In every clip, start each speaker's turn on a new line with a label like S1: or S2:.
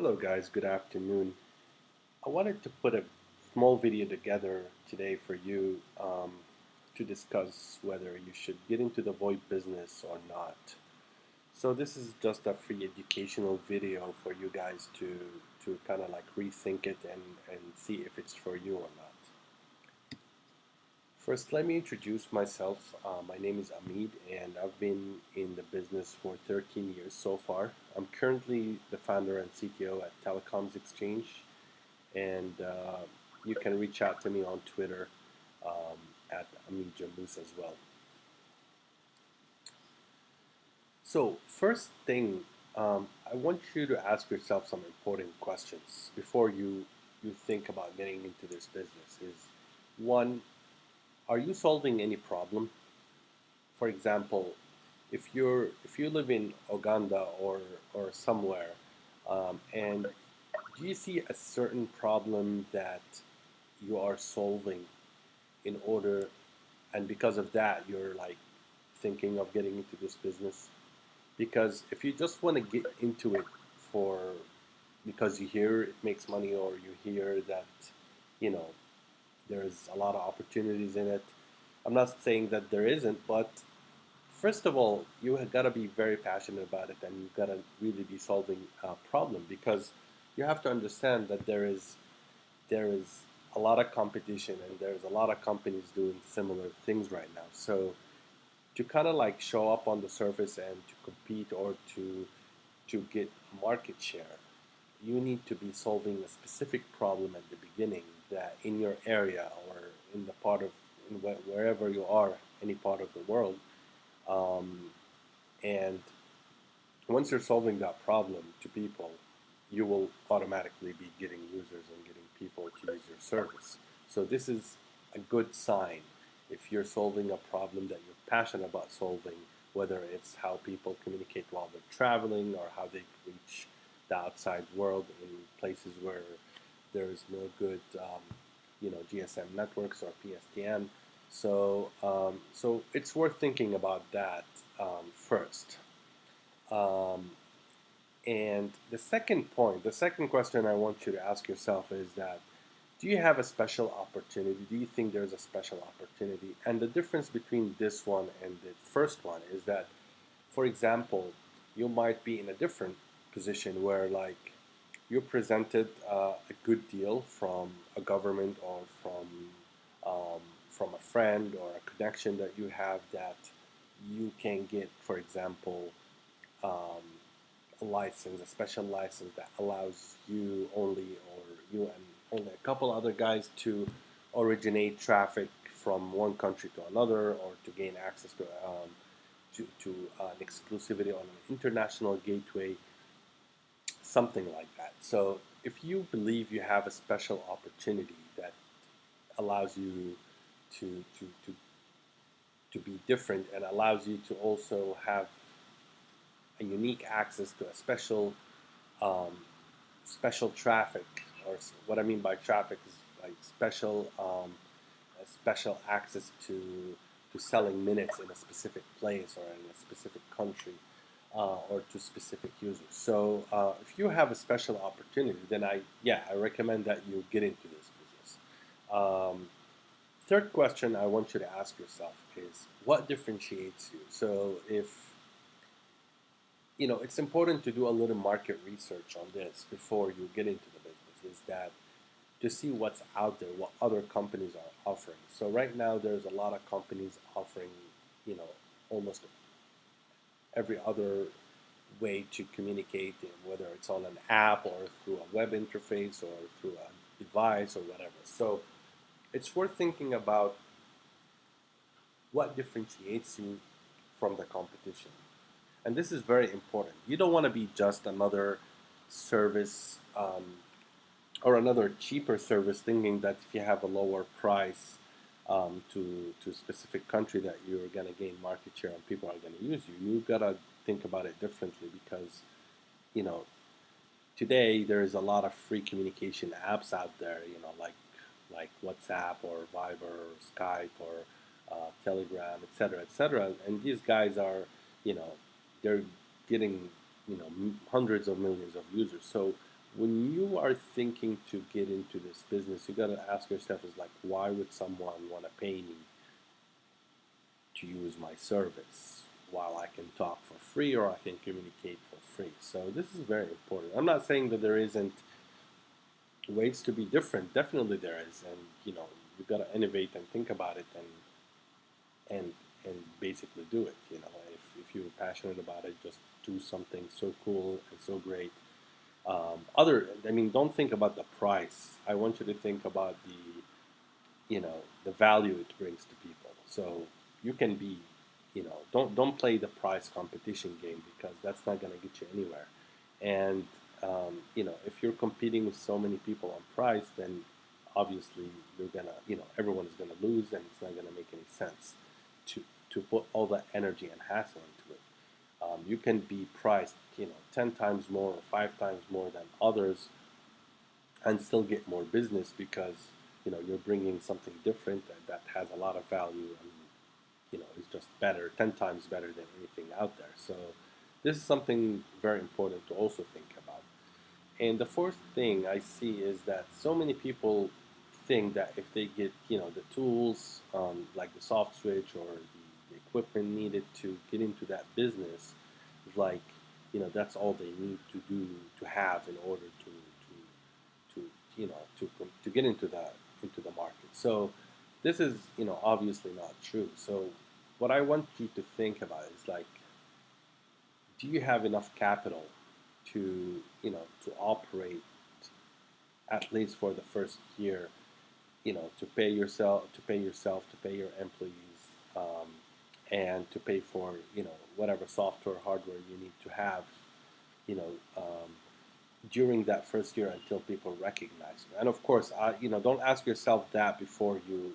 S1: Hello guys, good afternoon. I wanted to put a small video together today for you to discuss whether you should get into the VoIP business or not. So this is just a free educational video for you guys to kind of like rethink it and see if it's for you or not. First, let me introduce myself. My name is Amid, and I've been in the business for 13 years so far. I'm currently the founder and CTO at Telecoms Exchange, and you can reach out to me on Twitter um, at Amid Jamus as well. So, first thing, I want you to ask yourself some important questions before you think about getting into this business. Is one, are you solving any problem? For example, if you live in Uganda or somewhere, and do you see a certain problem that you are solving in order, and because of that, you're like thinking of getting into this business? Because if you just want to get into it for because you hear it makes money or you hear that, you know, there's a lot of opportunities in it. I'm not saying that there isn't, but first of all, you have got to be very passionate about it, and you've got to really be solving a problem because you have to understand that there is a lot of competition and there's a lot of companies doing similar things right now. So to kind of like show up on the surface and to compete or to get market share, you need to be solving a specific problem at the beginning that in your area or in the part of wherever you are, any part of the world, um, and once you're solving that problem to people, you will automatically be getting users and getting people to use your service. So this is a good sign if you're solving a problem that you're passionate about solving, whether it's how people communicate while they're traveling or how they reach the outside world in places where there is no good, GSM networks or PSTN. So it's worth thinking about that first. Um, and the second question I want you to ask yourself is that do you have a special opportunity? Do you think there's a special opportunity? And the difference between this one and the first one is that, for example, you might be in a different position where, like, you're presented a good deal from a government or from a friend or a connection that you have that you can get, for example, um, a license, a special license that allows you only, or you and only a couple other guys to originate traffic from one country to another, or to gain access to an exclusivity on an international gateway, something like that. So if you believe you have a special opportunity that allows you to to to to be different and allows you to also have a unique access to a um, special traffic, or what I mean by traffic is like a special access to selling minutes in a specific place or in a specific country, or to specific users. So if you have a special opportunity, then I recommend that you get into this business. Third question I want you to ask yourself is what differentiates you. So if it's important to do a little market research on this before you get into the business. Is that to see what's out there, what other companies are offering. So right now, there's a lot of companies offering, almost every other way to communicate, whether it's on an app or through a web interface or through a device or whatever. So it's worth thinking about what differentiates you from the competition. And this is very important. You don't want to be just another service, or another cheaper service, thinking that if you have a lower price to a specific country that you're going to gain market share and people are going to use you. You've got to think about it differently because, you know, today there's a lot of free communication apps out there, like WhatsApp or Viber or Skype or Telegram, etc., etc. And these guys are, you know, they're getting, hundreds of millions of users. So when you are thinking to get into this business, you got to ask yourself is like, why would someone want to pay me to use my service while I can talk for free or I can communicate for free? So this is very important. I'm not saying that there isn't ways to be different. Definitely there is, and you got to innovate and think about it and and basically do it. If you're passionate about it, just do something so cool and so great. I mean, don't think about the price. I want you to think about the value it brings to people. So you can be, don't play the price competition game because that's not going to get you anywhere. And if you're competing with so many people on price, then obviously you're gonna, everyone's gonna lose, and it's not gonna make any sense to to put all that energy and hassle into it. You can be priced, 10 times more or 5 times more than others, and still get more business because you're bringing something different that has a lot of value and is just better, 10 times better than anything out there. So this is something very important to also think about. And the fourth thing I see is that so many people think that if they get the tools, like the soft switch or the equipment needed to get into that business, like that's all they need to do to have in order to to get into the market. So this is obviously not true. So what I want you to think about is like, do you have enough capital to to operate at least for the first year, to pay your employees, and to pay for whatever software hardware you need to have, you know um, during that first year until people recognize you. And of course, don't ask yourself that before you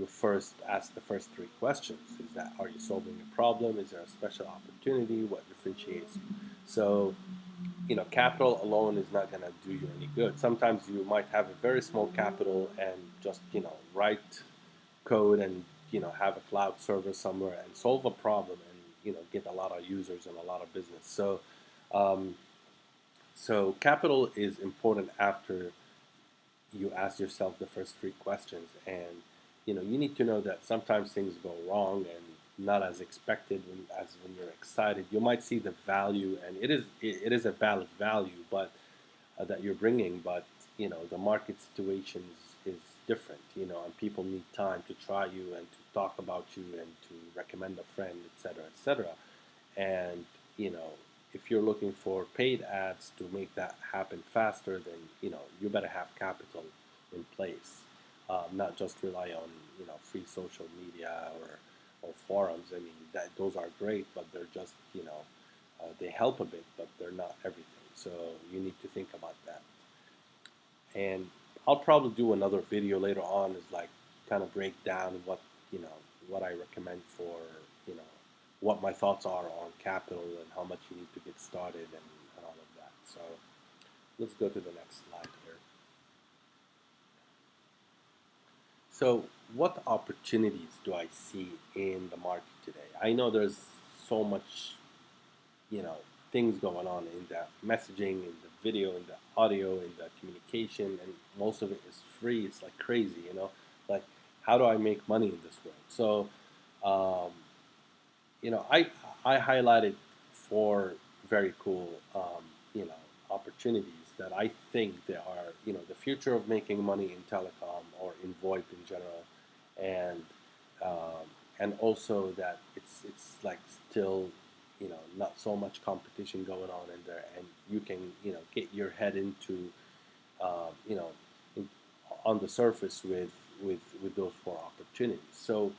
S1: first ask the first three questions. Is that, are you solving a problem? Is there a special opportunity? What differentiates you? So capital alone is not going to do you any good. Sometimes you might have a very small capital and just write code and have a cloud server somewhere and solve a problem and get a lot of users and a lot of business. Um, so capital is important after you ask yourself the first three questions, and you need to know that sometimes things go wrong and not as expected as when you're excited. You might see the value, and it is a valid value, but that you're bringing, but the market situation is different, and people need time to try you and to talk about you and to recommend a friend, etc., etc. And if you're looking for paid ads to make that happen faster, then you better have capital in place, not just rely on free social media or forums. I mean, that those are great, but they're just they help a bit, but they're not everything. So you need to think about that. And I'll probably do another video later on, is like kind of break down you know what I recommend for you know what my thoughts are on capital and how much you need to get started and all of that. So let's go to the next slide here. So what opportunities do I see in the market today? I know there's so much you know things going on in the messaging, in the video, in the audio, in the communication, and most of it is free. It's like crazy, like, how do I make money in this world? So um, I highlighted four very cool opportunities that I think they are the future of making money in telecom or in VoIP in general, and also that it's like still not so much competition going on in there, and you can get your head into um, you know in, on the surface with those four opportunities. So,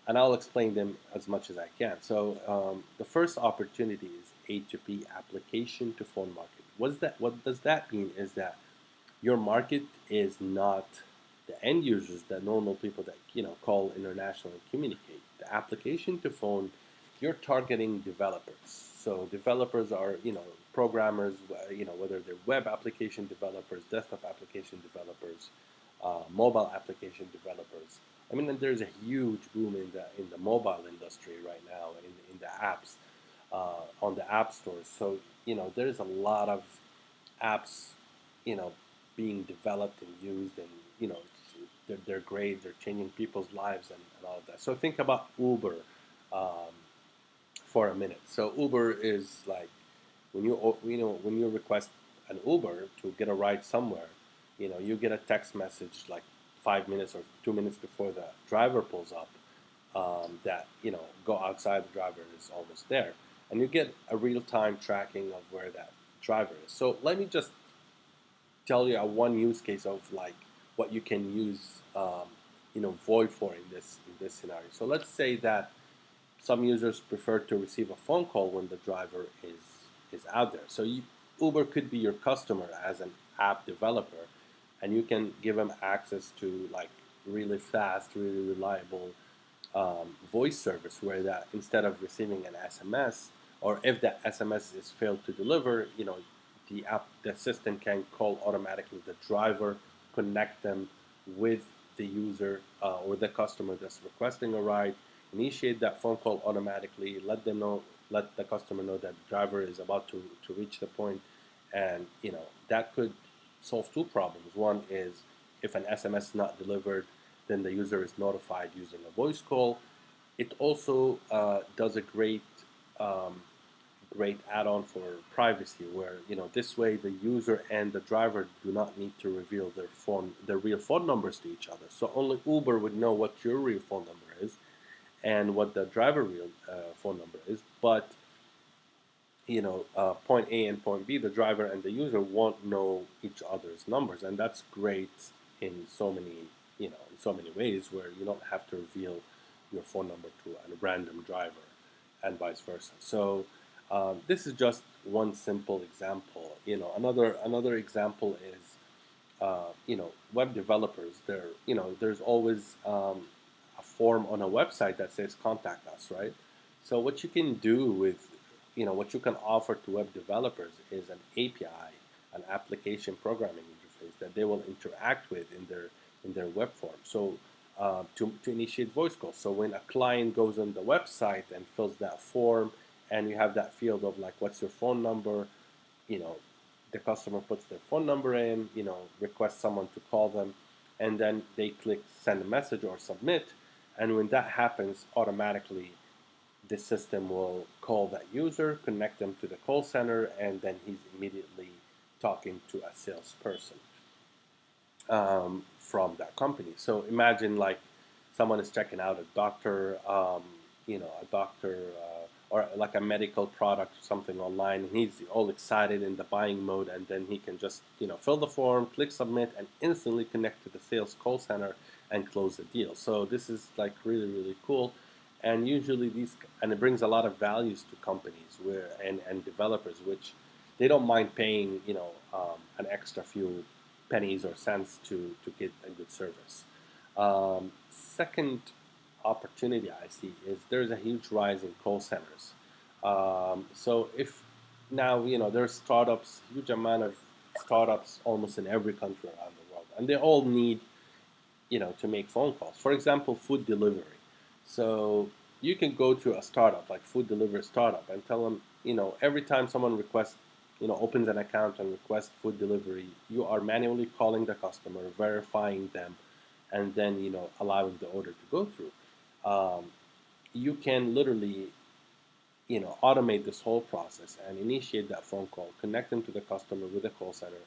S1: and I'll explain them as much as I can. So the first opportunity is A2P, application to phone market. What does that mean? Is that your market is not the end users, the normal people that call international and communicate. The application to phone, you're targeting developers. So developers are programmers, whether they're web application developers, desktop application developers, mobile application developers. I mean, and there's a huge boom in the mobile industry right now, in the apps, on the app stores. So there's a lot of apps being developed and used, and they're great. They're changing people's lives and all of that. So think about Uber um, for a minute. So Uber is like when you request an Uber to get a ride somewhere, you get a text message like 5 minutes or 2 minutes before the driver pulls up, that go outside, the driver is almost there, and you get a real time tracking of where that driver is. So let me just tell you a one use case of like what you can use VoIP for in this scenario. So let's say that some users prefer to receive a phone call when the driver is out there. So Uber could be your customer as an app developer, and you can give them access to like really fast, really reliable voice service, where that instead of receiving an SMS, or if that SMS is failed to deliver, the system can call automatically the driver, connect them with the user or the customer that's requesting a ride, initiate that phone call automatically, let the customer know that the driver is about to reach the point, and that could solve two problems. One is if an SMS is not delivered, then the user is notified using a voice call. It also does a um, great add-on for privacy, where this way the user and the driver do not need to reveal their real phone numbers to each other. So only Uber would know what your real phone number is and what the driver real phone number is. But point A and point B, the driver and the user won't know each other's numbers, and that's great in so many ways, where you don't have to reveal your phone number to a random driver, and vice versa. So this is just one simple example. Another example is web developers. There's always a form on a website that says contact us, right? So what you can do what you can offer to web developers is an API, an application programming interface that they will interact with in their web form. So to initiate voice calls. So when a client goes on the website and fills that form, and you have that field of like, what's your phone number, you know, the customer puts their phone number in, requests someone to call them, and then they click send a message or submit. And when that happens, automatically the system will call that user, connect them to the call center, and then he's immediately talking to a salesperson from that company. So imagine like someone is checking out a doctor, or like a medical product or something online, and he's all excited in the buying mode, and then he can just fill the form, click submit, and instantly connect to the sales call center and close the deal. So this is like really really cool, and usually it brings a lot of values to companies and developers, which they don't mind paying an extra few pennies or cents to get a good service. Second opportunity I see is there's a huge rise in call centers. So if now there's startups, huge amount of startups almost in every country around the world, and they all need to make phone calls. For example, food delivery. So you can go to a startup like food delivery startup and tell them every time someone requests opens an account and requests food delivery, you are manually calling the customer, verifying them, and then allowing the order to go through. Um, you can literally automate this whole process and initiate that phone call, connect them to the customer with the call center,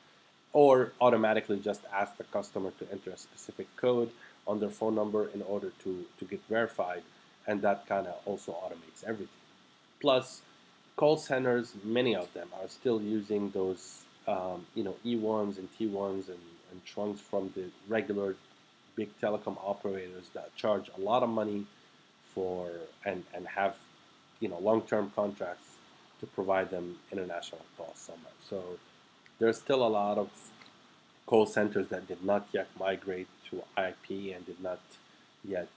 S1: or automatically just ask the customer to enter a specific code on their phone number in order to get verified, and that kind of also automates everything. Plus, call centers, many of them are still using those E1s and T1s and trunks from the regular big telecom operators that charge a lot of money for and have long-term contracts to provide them international calls somewhere. So there's still a lot of call centers that did not yet migrate to IP and did not yet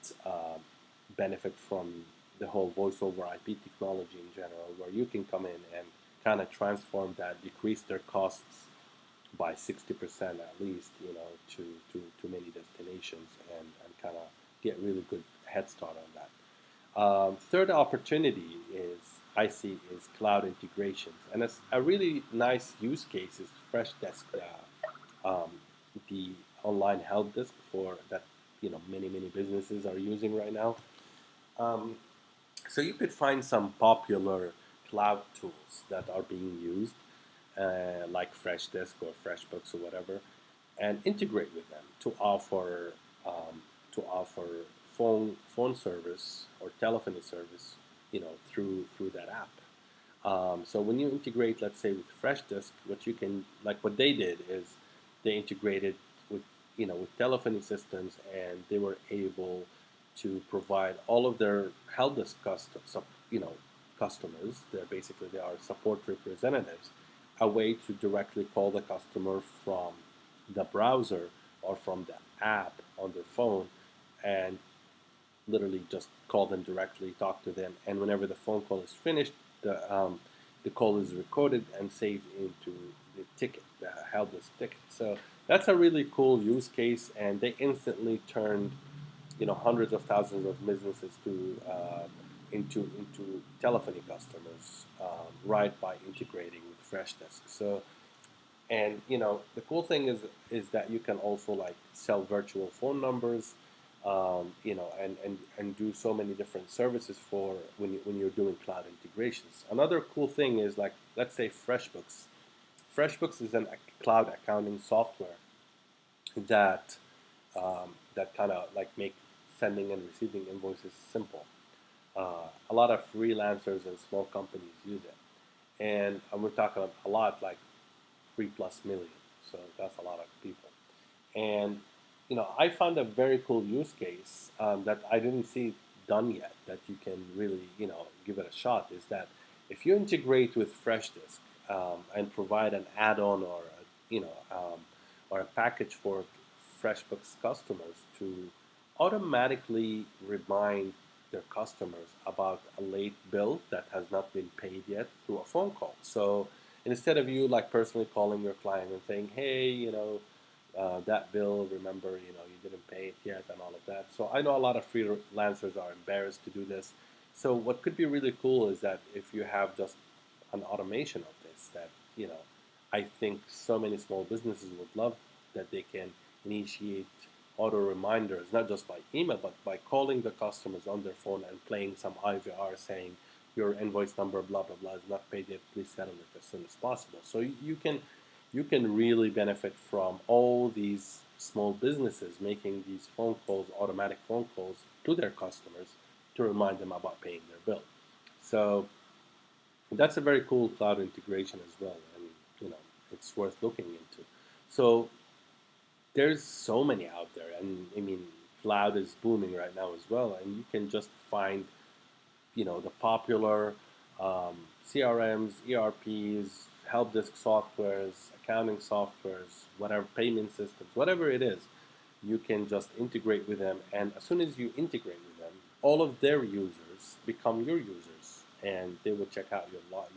S1: benefit from the whole voice over IP technology in general, where you can come in and kind of transform that, decrease their costs by 60% at least, to many destinations, and kind of get really good head start on that. Third opportunity I see is cloud integrations, and it's a really nice use case is Freshdesk um, the online help desk for that many businesses are using right now. Um, so you could find some popular cloud tools that are being used, like Freshdesk or FreshBooks or whatever, and integrate with them um, to offer phone service or telephony service, through that app. So when you integrate, let's say with Freshdesk, what you can like what they did is they integrated with with telephony systems, and they were able to provide all of their help desk customers. They are support representatives, a way to directly call the customer from the browser or from the app on their phone, and literally just call them directly, talk to them, and whenever the phone call is finished, the call is recorded and saved into the ticket, the help desk ticket. So that's a really cool use case, and they instantly turned hundreds of thousands of businesses to into telephony customers, right by integrating with Freshdesk. So, and the cool thing is that you can also like sell virtual phone numbers, and do so many different services for when you're doing cloud integrations. Another cool thing is, like, let's say FreshBooks. FreshBooks is a cloud accounting software that that kind of like make sending and receiving invoices simple. A lot of freelancers and small companies use it, and we're talking a lot, like 3+ million. So that's a lot of people. And I found a very cool use case, that I didn't see done yet, that you can really give it a shot. Is that if you integrate with Freshdisk, and provide an add-on or or a package for FreshBooks customers to automatically remind their customers about a late bill that has not been paid yet through a phone call. So instead of you like personally calling your client and saying, hey, that bill, remember, you didn't pay it yet and all of that. So I know a lot of freelancers are embarrassed to do this. So what could be really cool is that if you have just an automation of this, that, I think so many small businesses would love, that they can initiate auto reminders, not just by email, but by calling the customers on their phone and playing some IVR saying, your invoice number, blah, blah, blah, is not paid yet, please settle it as soon as possible. So you can really benefit from all these small businesses making these phone calls, automatic phone calls to their customers to remind them about paying their bill. So that's a very cool cloud integration as well, and it's worth looking into. So there's so many out there, and I mean, cloud is booming right now as well, and you can just find the popular CRMs, ERPs, help desk softwares, accounting softwares, whatever, payment systems, whatever it is, you can just integrate with them. And as soon as you integrate with them, all of their users become your users, and they would check out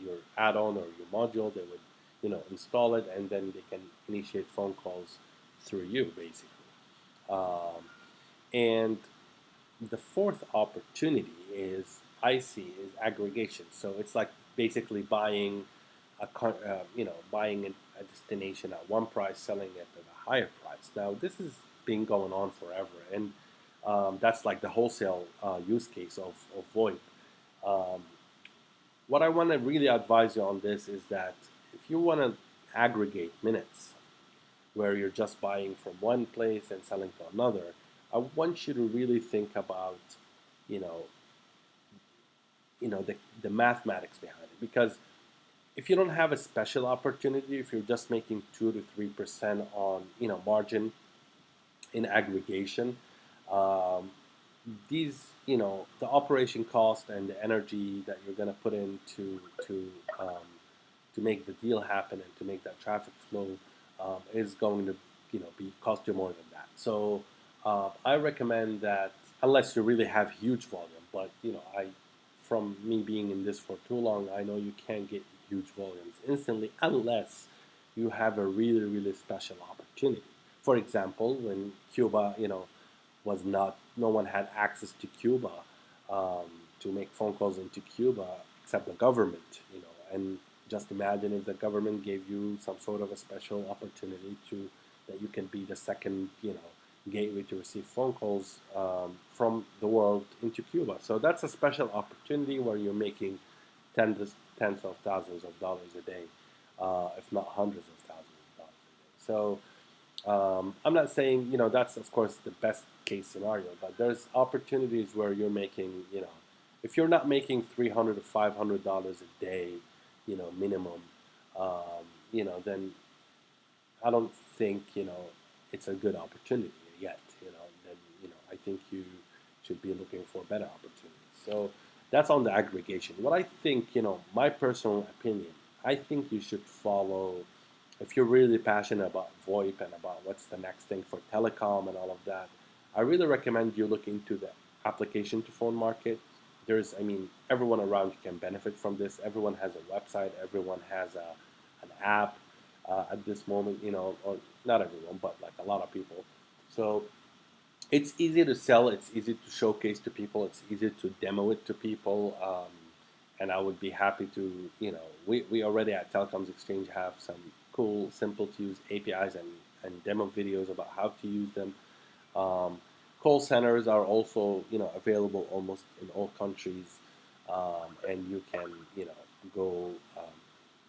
S1: your add-on or your module. They would install it, and then they can initiate phone calls through you, basically. Um, and the fourth opportunity I see is aggregation. So it's like basically buying a destination at one price, selling it at a higher price. Now this has been going on forever, and that's like the wholesale use case of VoIP. Um, what I want to really advise you on this is that if you want to aggregate minutes, where you're just buying from one place and selling to another, I want you to really think about, you know, the mathematics behind it. Because if you don't have a special opportunity, if you're just making 2 to 3% on margin in aggregation, um, these the operation cost and the energy that you're going to put into um, to make the deal happen and to make that traffic flow is going to be cost you more than that. So I recommend that, unless you really have huge volume. But I from me being in this for too long, I know you can't get huge volumes instantly unless you have a really special opportunity. For example, when Cuba was not, no one had access to Cuba, um, to make phone calls into Cuba except the government, and just imagine if the government gave you some sort of a special opportunity to that you can be the second, gateway to receive phone calls from the world into Cuba. So that's a special opportunity where you're making tens of thousands of dollars a day, if not hundreds of thousands of dollars a day. So I'm not saying that's of course the best case scenario, but there's opportunities where you're making if you're not making $300 to $500 a day, minimum, then I don't think it's a good opportunity yet. Then I think you should be looking for better opportunities. So that's on the aggregation. What I think, my personal opinion, I think you should follow if you're really passionate about VoIP and about what's the next thing for telecom and all of that. I really recommend you look into the application to phone market. Everyone around you can benefit from this. Everyone has a website. Everyone has an app at this moment, or not everyone, but like a lot of people. So it's easy to sell. It's easy to showcase to people. It's easy to demo it to people. And I would be happy to, we already at Telecoms Exchange have some cool, simple to use APIs and demo videos about how to use them. Um, Call centers are also, available almost in all countries, and you can, go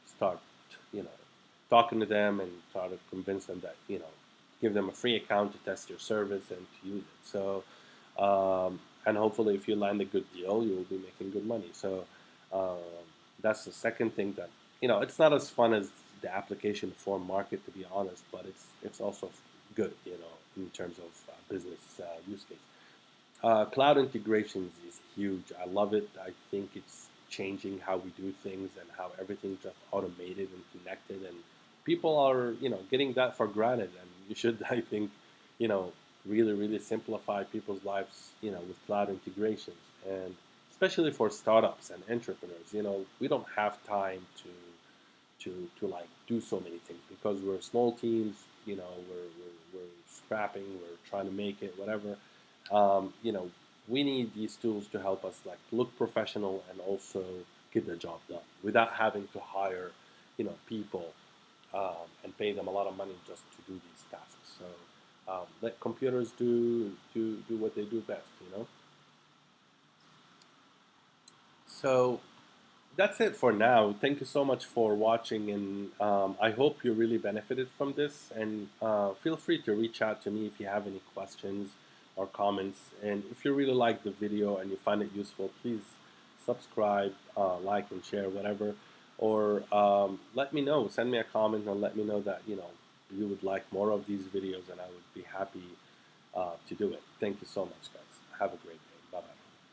S1: start, you know, talking to them and try to convince them that, give them a free account to test your service and to use it. So, and hopefully, if you land a good deal, you will be making good money. So, um, that's the second thing that it's not as fun as the application form market, to be honest, but it's also good, in terms of business use case. Cloud integrations is huge. I love it. I think it's changing how we do things and how everything's just automated and connected. And people are, getting that for granted. And you should, I think, you know, really, really simplify people's lives, with cloud integrations. And especially for startups and entrepreneurs, we don't have time to like do so many things because we're small teams. We're scrapping, we're trying to make it, whatever. We need these tools to help us like look professional and also get the job done without having to hire, people and pay them a lot of money just to do these tasks. So let computers do what they do best. So that's it for now. Thank you so much for watching, and I hope you really benefited from this. And feel free to reach out to me if you have any questions or comments. And if you really like the video and you find it useful, please subscribe, like, and share, whatever. Or let me know. Send me a comment and let me know that you would like more of these videos, and I would be happy to do it. Thank you so much, guys. Have a great day.